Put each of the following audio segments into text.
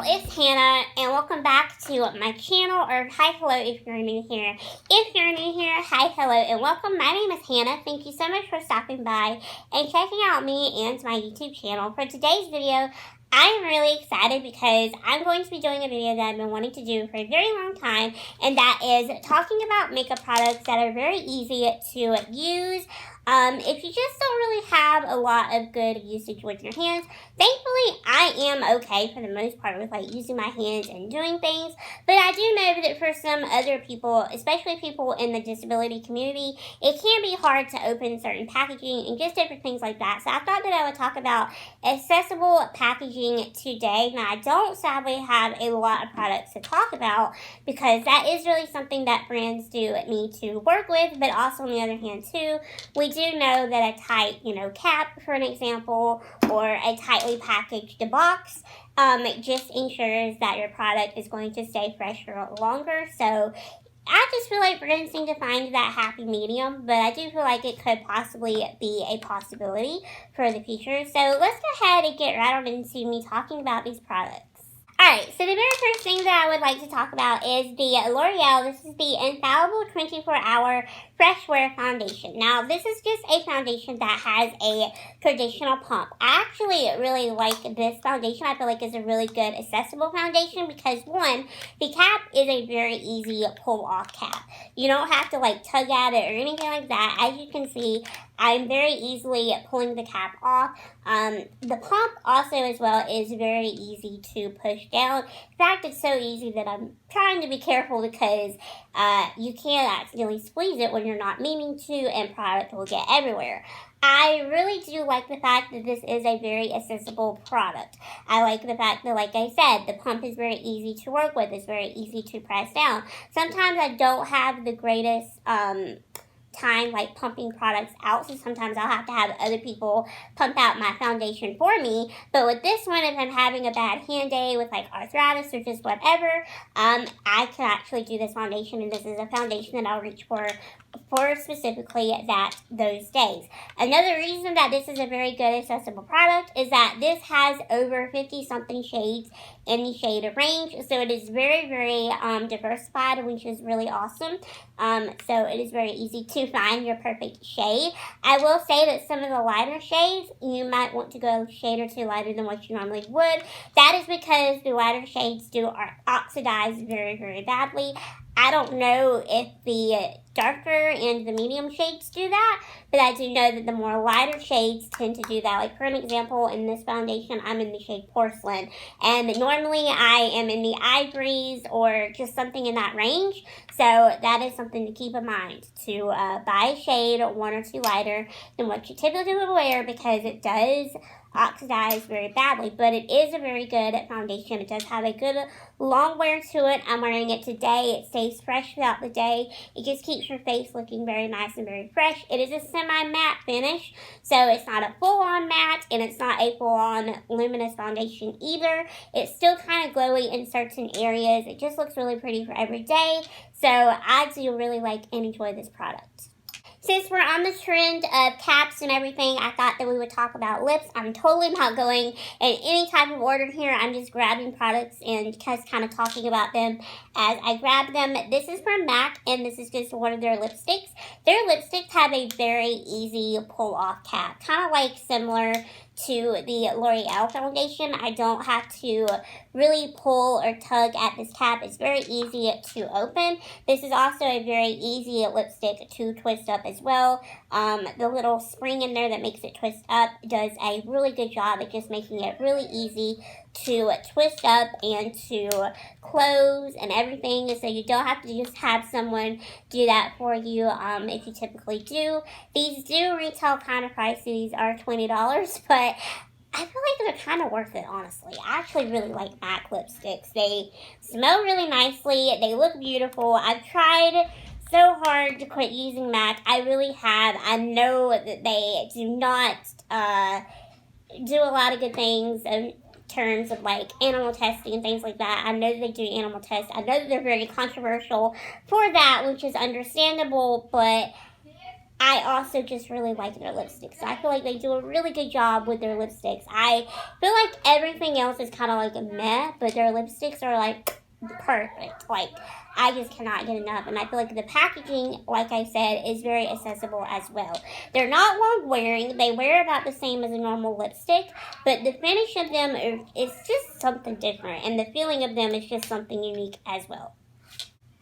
it's Hannah, and welcome back to my channel, or hi, hello if you're new here. If you're new here, hi, hello, and welcome. My name is Hannah. Thank you so much for stopping by and checking out me and my YouTube channel. For today's video, I'm really excited because I'm going to be doing a video that I've been wanting to do for a very long time, and that is talking about makeup products that are very easy to use. If you just don't really have a lot of good usage with your hands. Thankfully, I am okay for the most part with like using my hands and doing things, but I do know that for some other people, especially people in the disability community, it can be hard to open certain packaging and just different things like that. So I thought that I would talk about accessible packaging today. Now, I don't sadly have a lot of products to talk about because that is really something that brands do need to work with, but also on the other hand too, we do know that a tight, cap, for an example, or a tightly packaged box just ensures that your product is going to stay fresh for longer. So I just feel like brands need to find that happy medium, but I do feel like it could possibly be a possibility for the future. So let's go ahead and get right on into me talking about these products. Alright, so the very first thing that I would like to talk about is the L'Oreal. This is the Infallible 24-Hour Fresh Wear Foundation. Now, this is just a foundation that has a traditional pump. I actually really like this foundation. I feel like it's a really good accessible foundation because, one, the cap is a very easy pull-off cap. You don't have to like tug at it or anything like that. As you can see, I'm very easily pulling the cap off. The pump also as well is very easy to push down. In fact, it's so easy that I'm trying to be careful because you can accidentally squeeze it when you're not meaning to, and product will get everywhere. I really do like the fact that this is a very accessible product. I like the fact that, like I said, the pump is very easy to work with. It's very easy to press down. Sometimes I don't have the greatest time like pumping products out, so sometimes I'll have to have other people pump out my foundation for me. But with this one, if I'm having a bad hand day with like arthritis or just whatever, I can actually do this foundation, and this is a foundation that I'll reach for specifically those days. Another reason that this is a very good accessible product is that this has over 50 something shades in the shade range, so it is very, very diversified, which is really awesome. So it is very easy to find your perfect shade. I will say that some of the lighter shades, you might want to go a shade or two lighter than what you normally would. That is because the lighter shades do oxidize very, very badly. I don't know if the darker and the medium shades do that, but I do know that the more lighter shades tend to do that. Like, for an example, in this foundation, I'm in the shade Porcelain, and normally I am in the ivories or just something in that range, so that is something to keep in mind, to buy a shade 1 or 2 lighter than what you typically would wear, because it does oxidize very badly, but it is a very good foundation. It does have a good long wear to it. I'm wearing it today. It stays fresh throughout the day. It just keeps your face looking very nice and very fresh. It is a semi-matte finish, so it's not a full-on matte, and it's not a full-on luminous foundation either. It's still kind of glowy in certain areas. It just looks really pretty for every day, so I do really like and enjoy this product. Since we're on the trend of caps and everything, I thought that we would talk about lips. I'm totally not going in any type of order here. I'm just grabbing products and just kind of talking about them as I grab them. This is from MAC, and this is just one of their lipsticks. Their lipsticks have a very easy pull-off cap, kind of like similar to the L'Oreal foundation. I don't have to really pull or tug at this cap. It's very easy to open. This is also a very easy lipstick to twist up as well. The little spring in there that makes it twist up does a really good job at just making it really easy to twist up and to close and everything, so you don't have to just have someone do that for you if you typically do. These do retail kind of pricey. These are $20, but I feel like they're kind of worth it, honestly. I actually really like MAC lipsticks. They smell really nicely. They look beautiful. I've tried so hard to quit using MAC. I really have. I know that they do not do a lot of good things in terms of like animal testing and things like that. I know that they do animal tests. I know that they're very controversial for that, which is understandable, but I also just really like their lipsticks. I feel like they do a really good job with their lipsticks. I feel like everything else is kind of like a meh, but their lipsticks are like perfect. Like, I just cannot get enough. And I feel like the packaging, like I said, is very accessible as well. They're not long wearing. They wear about the same as a normal lipstick, but the finish of them is just something different, and the feeling of them is just something unique as well.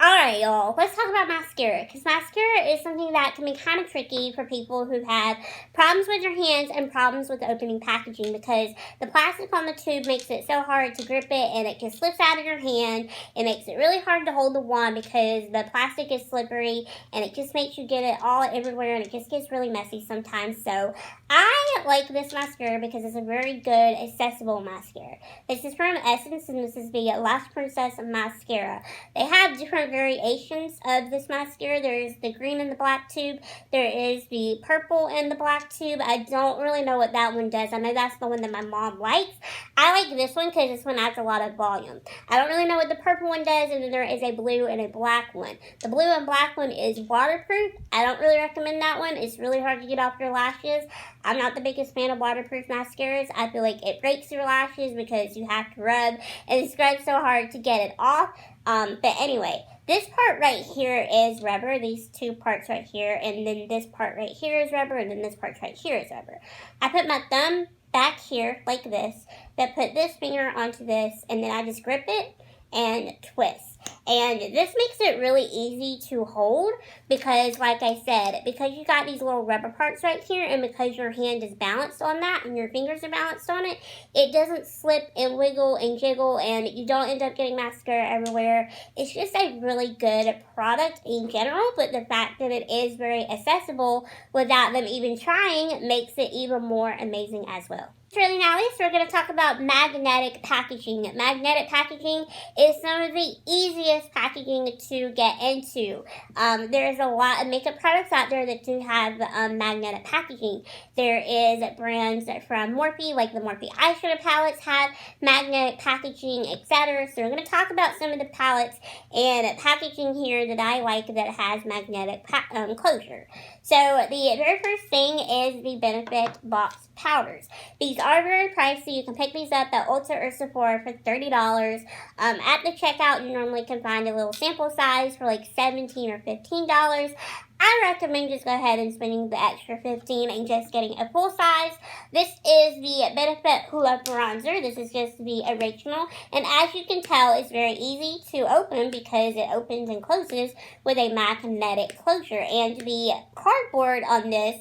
Alright, y'all, let's talk about mascara, because mascara is something that can be kind of tricky for people who have problems with their hands and problems with opening packaging, because the plastic on the tube makes it so hard to grip it, and it just slips out of your hand. It makes it really hard to hold the wand because the plastic is slippery, and it just makes you get it all everywhere, and it just gets really messy sometimes. So I like this mascara because it's a very good, accessible mascara. This is from Essence, and this is the Lash Princess mascara. They have different variations of this mascara. There's the green and the black tube. There is the purple and the black tube. I don't really know what that one does. I know that's the one that my mom likes. I like this one because this one adds a lot of volume. I don't really know what the purple one does, and then there is a blue and a black one. The blue and black one is waterproof. I don't really recommend that one. It's really hard to get off your lashes. I'm not the biggest fan of waterproof mascaras. I feel like it breaks your lashes because you have to rub and scrub so hard to get it off. But anyway, this part right here is rubber, these two parts right here, and then this part right here is rubber, and then this part right here is rubber. I put my thumb back here like this, then put this finger onto this, and then I just grip it and twist. And this makes it really easy to hold because, like I said, because you got these little rubber parts right here, and because your hand is balanced on that and your fingers are balanced on it, it doesn't slip and wiggle and jiggle, and you don't end up getting mascara everywhere. It's just a really good product in general, but the fact that it is very accessible without them even trying makes it even more amazing as well. Really now, we're going to talk about magnetic packaging. Magnetic packaging is some of the easiest packaging to get into. There's a lot of makeup products out there that do have magnetic packaging. There is brands from Morphe, like the Morphe eyeshadow palettes have magnetic packaging, etc. So we're going to talk about some of the palettes and packaging here that I like that has magnetic closure. So the very first thing is the Benefit Box powders. These are very pricey. You can pick these up at Ulta or Sephora for $30. At the checkout, you normally can find a little sample size for like $17 or $15. I recommend just go ahead and spending the extra $15 and just getting a full size. This is the Benefit Hula Bronzer. This is just the original, and as you can tell, it's very easy to open because it opens and closes with a magnetic closure, and the cardboard on this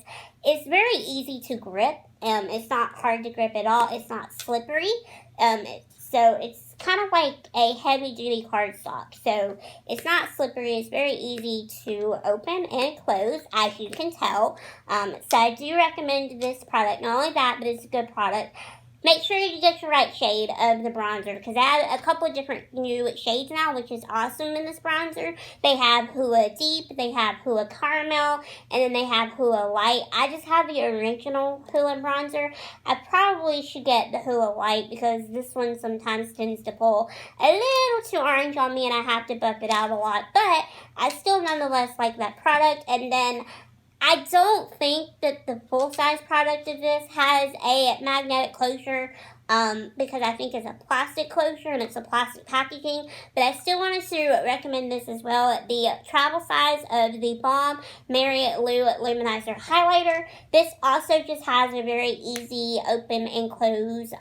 is very easy to grip. It's not hard to grip at all. It's not slippery. So it's kind of like a heavy-duty cardstock. So it's not slippery. It's very easy to open and close, as you can tell. So I do recommend this product. Not only that, but it's a good product. Make sure you get your right shade of the bronzer, because they have a couple of different new shades now, which is awesome in this bronzer. They have Hula Deep, they have Hula Caramel, and then they have Hula Light. I just have the original Hula bronzer. I probably should get the Hula Light because this one sometimes tends to pull a little too orange on me and I have to buff it out a lot. But I still nonetheless like that product. And then I don't think that the full-size product of this has a magnetic closure because I think it's a plastic closure and it's a plastic packaging. But I still wanted to recommend this as well. The travel size of the Balm Marriott Lou Luminizer Highlighter. This also just has a very easy open and close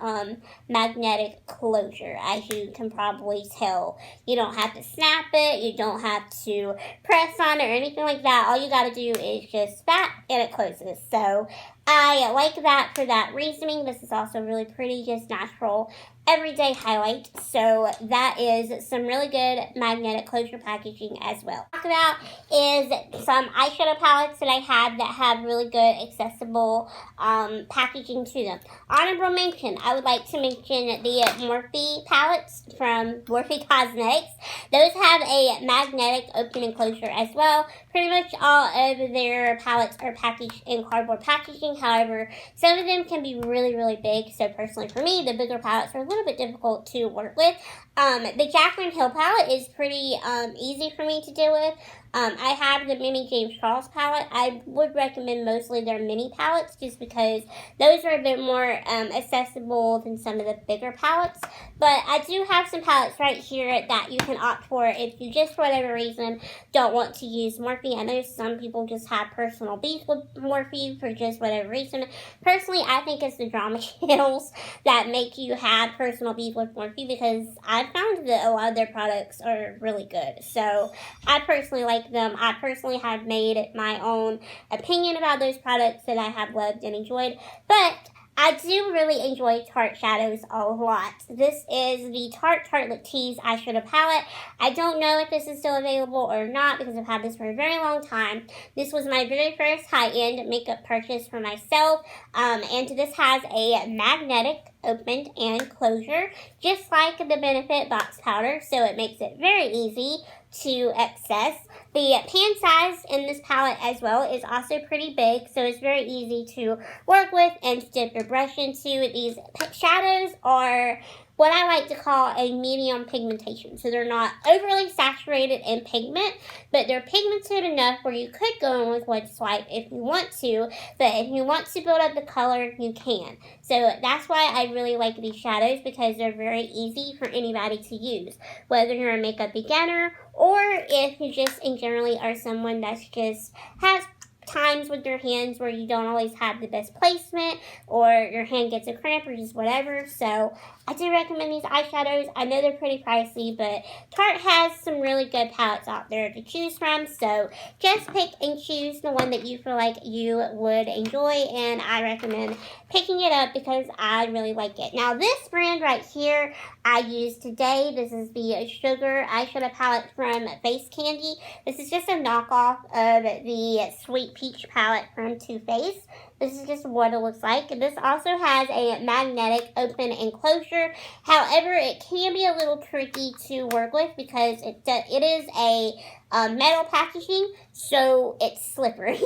magnetic closure, as you can probably tell. You don't have to snap it. You don't have to press on it or anything like that. All you got to do is just pat and it closes. So I like that for that reasoning. This is also really pretty, just natural, everyday highlight. So that is some really good magnetic closure packaging as well. Talk about is some eyeshadow palettes that I have that have really good accessible packaging to them. Honorable mention, I would like to mention the Morphe palettes from Morphe Cosmetics. Those have a magnetic open and closure as well. Pretty much all of their palettes are packaged in cardboard packaging. However, some of them can be really, really big. So personally for me, the bigger palettes are a little bit difficult to work with. The Jaclyn Hill palette is pretty easy for me to deal with. I have the Mini James Charles palette. I would recommend mostly their mini palettes just because those are a bit more accessible than some of the bigger palettes. But I do have some palettes right here that you can opt for if you just for whatever reason don't want to use Morphe. I know some people just have personal beef with Morphe for just whatever reason. Personally, I think it's the drama channels that make you have personal beef with Morphe, because I found that a lot of their products are really good. So I personally like them. I personally have made my own opinion about those products that I have loved and enjoyed. But I do really enjoy Tarte shadows a lot. This is the Tarte Tartelette Tease Eyeshadow Palette. I don't know if this is still available or not because I've had this for a very long time. This was my very first high-end makeup purchase for myself. And this has a magnetic open and closure, just like the Benefit Box Powder, so it makes it very easy to access. The pan size in this palette as well is also pretty big, so it's very easy to work with and to dip your brush into. These shadows are what I like to call a medium pigmentation. So they're not overly saturated in pigment, but they're pigmented enough where you could go in with one swipe if you want to, but if you want to build up the color, you can. So that's why I really like these shadows, because they're very easy for anybody to use, whether you're a makeup beginner or if you just in generally are someone that's just has times with your hands where you don't always have the best placement, or your hand gets a cramp, or just whatever. So I do recommend these eyeshadows. I know they're pretty pricey, but Tarte has some really good palettes out there to choose from. So just pick and choose the one that you feel like you would enjoy, and I recommend picking it up because I really like it. Now this brand right here I used today. This is the Sugar eyeshadow palette from Face Candy. This is just a knockoff of the Sweet Peach palette from Too Faced. This is just what it looks like. And this also has a magnetic open and closure. However, it can be a little tricky to work with because it is a metal packaging, so it's slippery.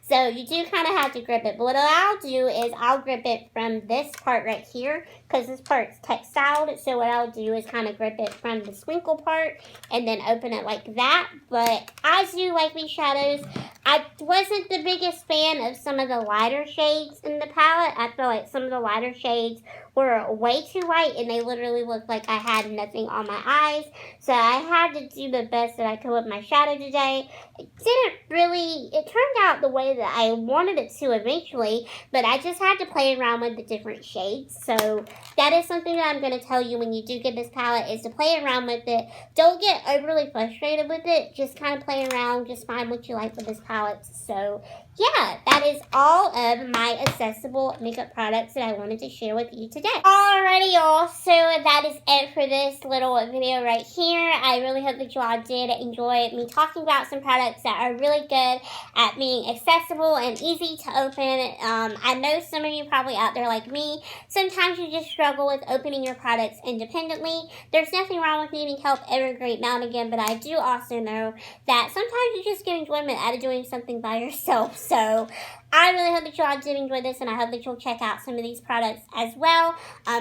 So you do kind of have to grip it. But what I'll do is I'll grip it from this part right here, because this part's textiled. So what I'll do is kind of grip it from the sprinkle part and then open it like that. But I do like these shadows. I wasn't the biggest fan of some of the lighter shades in the palette. I feel like some of the lighter shades were way too light, and they literally looked like I had nothing on my eyes. So I had to do the best that I could with my shadow today. It turned out the way that I wanted it to eventually, but I just had to play around with the different shades. So that is something that I'm going to tell you when you do get this palette, is to play around with it. Don't get overly frustrated with it. Just kind of play around. Just find what you like with this palette. So yeah, that is all of my accessible makeup products that I wanted to share with you today. Alrighty, y'all. So that is it for this little video right here. I really hope that you all did enjoy me talking about some products that are really good at being accessible and easy to open. I know some of you probably out there like me, sometimes you just struggle with opening your products independently. There's nothing wrong with needing help every great now and again, but I do also know that sometimes you just get enjoyment out of doing something by yourself. So I really hope that you all did enjoy this, and I hope that you'll check out some of these products as well,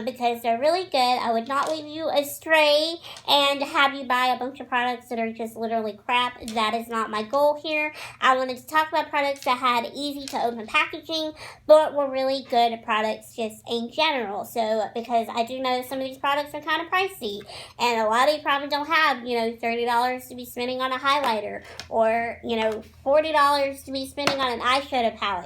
because they're really good. I would not leave you astray and have you buy a bunch of products that are just literally crap. That is not my goal here. I wanted to talk about products that had easy to open packaging, but were really good products just in general. So, because I do know some of these products are kind of pricey, and a lot of you probably don't have, $30 to be spending on a highlighter, or, $40 to be spending on an eyeshadow palette.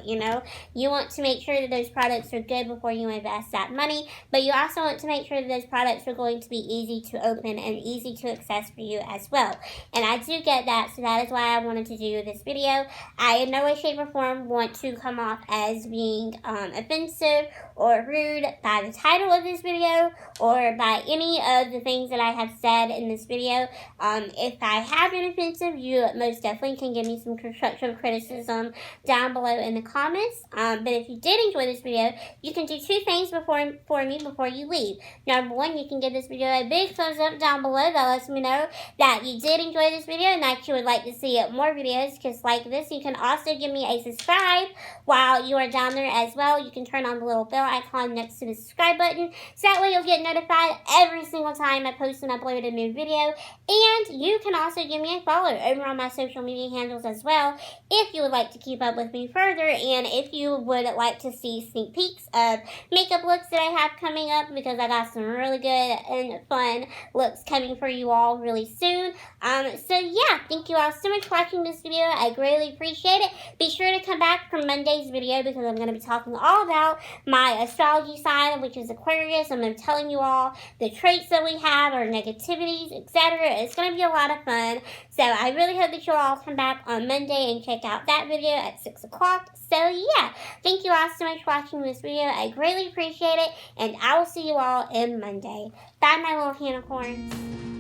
You want to make sure that those products are good before you invest that money, but you also want to make sure that those products are going to be easy to open and easy to access for you as well. And I do get that, so that is why I wanted to do this video. I in no way, shape, or form want to come off as being offensive or rude by the title of this video or by any of the things that I have said in this video. If I have been offensive, you most definitely can give me some constructive criticism down below in the comments. But if you did enjoy this video, you can do two things for me before you leave. Number one, you can give this video a big thumbs up down below. That lets me know that you did enjoy this video and that you would like to see more videos just like this. You can also give me a subscribe while you are down there as well. You can turn on the little bell bell icon next to the subscribe button, so that way you'll get notified every single time I post and upload a new video. And you can also give me a follow over on my social media handles as well if you would like to keep up with me further, and if you would like to see sneak peeks of makeup looks that I have coming up, because I got some really good and fun looks coming for you all really soon. So yeah, thank you all so much for watching this video. I greatly appreciate it. Be sure to come back for Monday's video, because I'm going to be talking all about my astrology sign, which is Aquarius. I'm going to be telling you all the traits that we have, our negativities, etc. It's going to be a lot of fun. So I really hope that you'll all come back on Monday and check out that video at 6 o'clock. So yeah, thank you all so much for watching this video. I greatly appreciate it, and I will see you all in Monday. Bye, my little Hannah Corns.